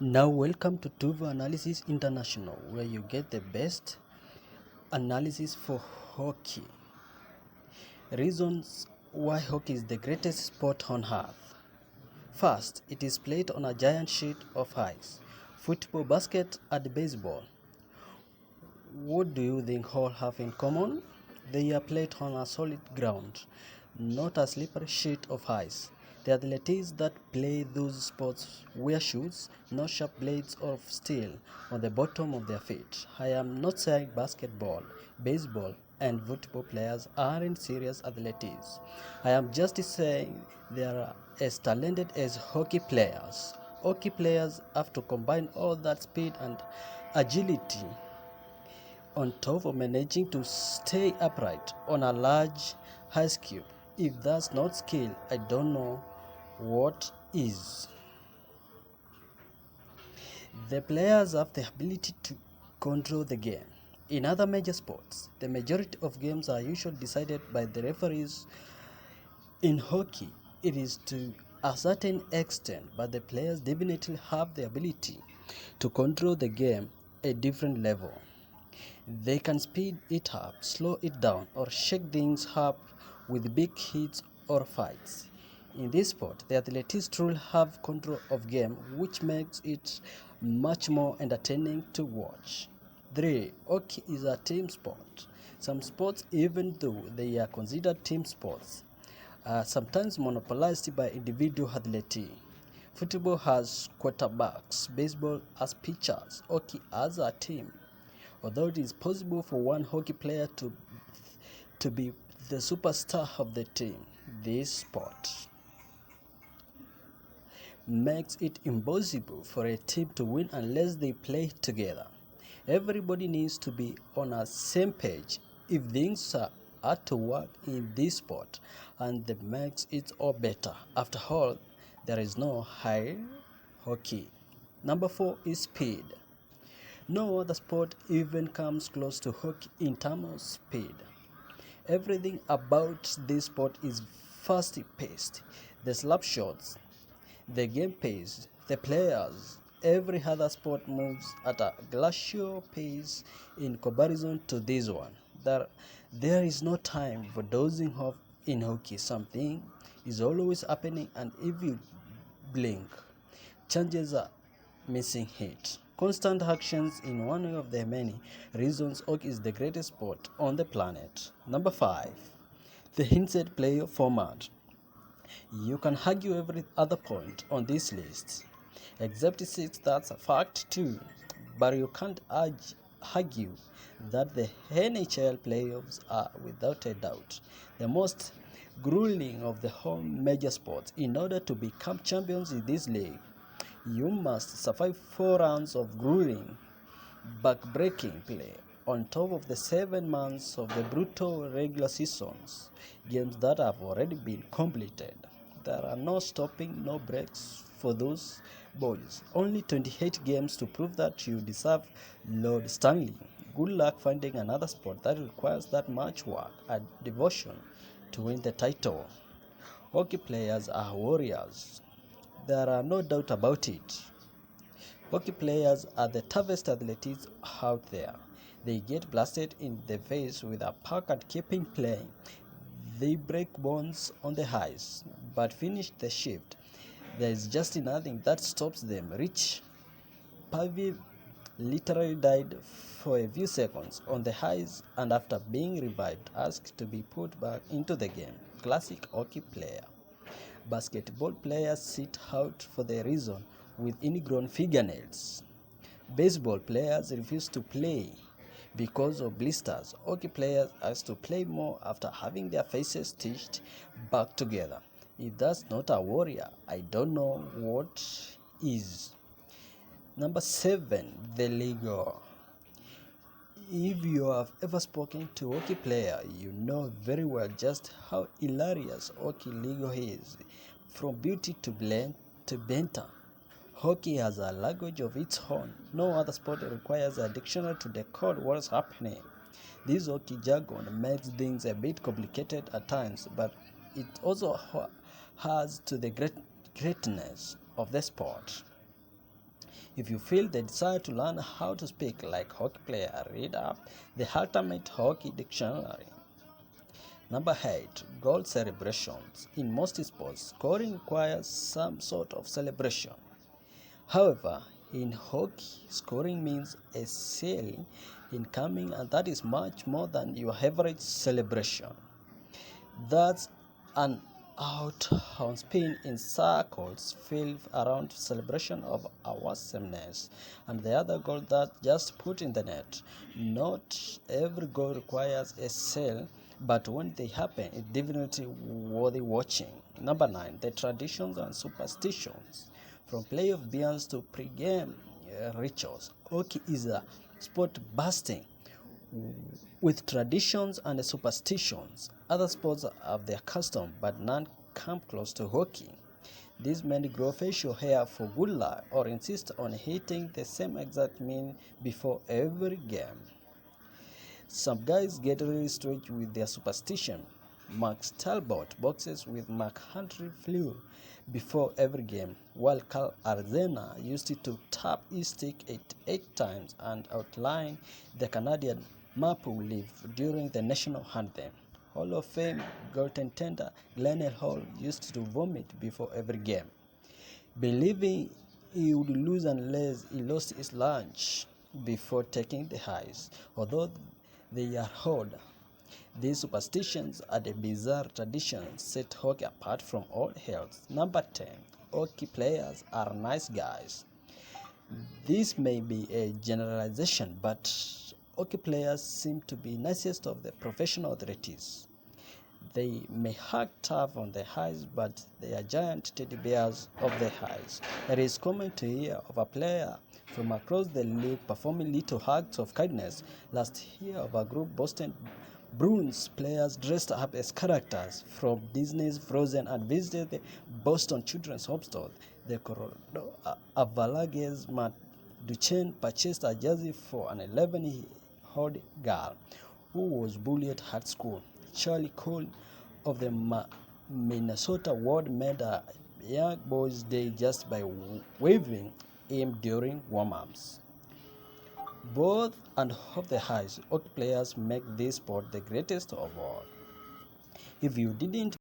Now, welcome to Tuvo Analysis International, where you get the best analysis for hockey. Reasons why hockey is the greatest sport on earth. First, it is played on a giant sheet of ice. Football, basket, and baseball. What do you think all have in common? They are played on a solid ground, not a slippery sheet of ice. The athletes that play those sports wear shoes, not sharp blades of steel on the bottom of their feet. I am not saying basketball, baseball, and football players aren't serious athletes. I am just saying they are as talented as hockey players. Hockey players have to combine all that speed and agility on top of managing to stay upright on a large ice cube. If that's not skill, I don't know what is. The players have the ability to control the game. In other major sports, the majority of games are usually decided by the referees. In hockey, it is to a certain extent, but the players definitely have the ability to control the game at different level. They can speed it up, slow it down, or shake things up with big hits or fights. In this sport, the athletes truly have control of game, which makes it much more entertaining to watch. 3. Hockey is a team sport. Some sports, even though they are considered team sports, are sometimes monopolized by individual athletes. Football has quarterbacks, baseball has pitchers, hockey as a team. Although it is possible for one hockey player to be the superstar of the team, this sport makes it impossible for a team to win unless they play together. Everybody needs to be on a same page if things are to work in this sport, and that makes it all better. After all, there is no high hockey. Number 4 is speed. No other sport even comes close to hockey in terms of speed. Everything about this sport is fast-paced. The slap shots, the game pace, the players. Every other sport moves at a glacial pace in comparison to this one. There is no time for dozing off in hockey. Something is always happening, and if you blink, chances are missing hit. Constant actions in one of the many reasons hockey is the greatest sport on the planet. Number 5. The instant playoff format. You can argue every other point on this list, except 6 that's a fact too, but you can't argue that the NHL playoffs are without a doubt the most grueling of the whole major sports. In order to become champions in this league, you must survive 4 rounds of grueling, back-breaking play on top of the 7 months of the brutal regular seasons games that have already been completed. There are no stopping, no breaks for those boys. Only 28 games to prove that you deserve Lord Stanley. Good luck finding another sport that requires that much work and devotion to win the title. Hockey players are warriors. There are no doubt about it. Hockey players are the toughest athletes out there. They get blasted in the face with a puck and keeping playing. They break bones on the ice, but finish the shift. There is just nothing that stops them. Rich Pavey literally died for a few seconds on the ice, and after being revived, asked to be put back into the game. Classic hockey player. Basketball players sit out for the reason with ingrown fingernails. Baseball players refuse to play because of blisters. Hockey players ask to play more after having their faces stitched back together. If that's not a warrior, I don't know what is. Number 7, the legal. If you have ever spoken to a hockey player, you know very well just how hilarious hockey legal is. From beauty to banter, hockey has a language of its own. No other sport requires a dictionary to decode what's happening. This hockey jargon makes things a bit complicated at times, but it also has to the greatness of the sport. If you feel the desire to learn how to speak like hockey player, read up the Ultimate Hockey Dictionary. Number 8. Goal celebrations. In most sports, scoring requires some sort of celebration. However, in hockey, scoring means a sail incoming, and that is much more than your average celebration. That's an out on spin in circles filled around celebration of awesomeness and the other goal that just put in the net. Not every goal requires a sale, but when they happen, it's definitely worthy watching. Number 9. The traditions and superstitions. From playoff beers to pre-game rituals, hockey is a sport bursting with traditions and superstitions. Other sports have their custom, but none come close to hockey. These men grow facial hair for good luck or insist on hitting the same exact mean before every game. Some guys get really strange with their superstition. Mark Talbot boxes with Mark Henry Fleur before every game, while Carl Arzena used to tap his stick 8 times and outline the Canadian Maple Leaf during the national anthem. Hall of Fame goaltender Glenn Hall used to vomit before every game, believing he would lose unless he lost his lunch before taking the ice. Although they are odd, these superstitions are the bizarre traditions set hockey apart from all else. Number 10. Hockey players are nice guys. This may be a generalization, but hockey players seem to be nicest of the professional athletes. They may act tough on the ice, but they are giant teddy bears of the ice. It is common to hear of a player from across the league performing little acts of kindness. Last year, of a group Boston Bruins players dressed up as characters from Disney's Frozen and visited the Boston Children's Hospital. The Colorado Avalanche's Matt Duchene purchased a jersey for an 11-year-old girl who was bullied at school. Charlie Cole of the Minnesota Wild made a young boy's day just by waving him during warm-ups. Both and of the highs, hockey players make this sport the greatest of all. If you didn't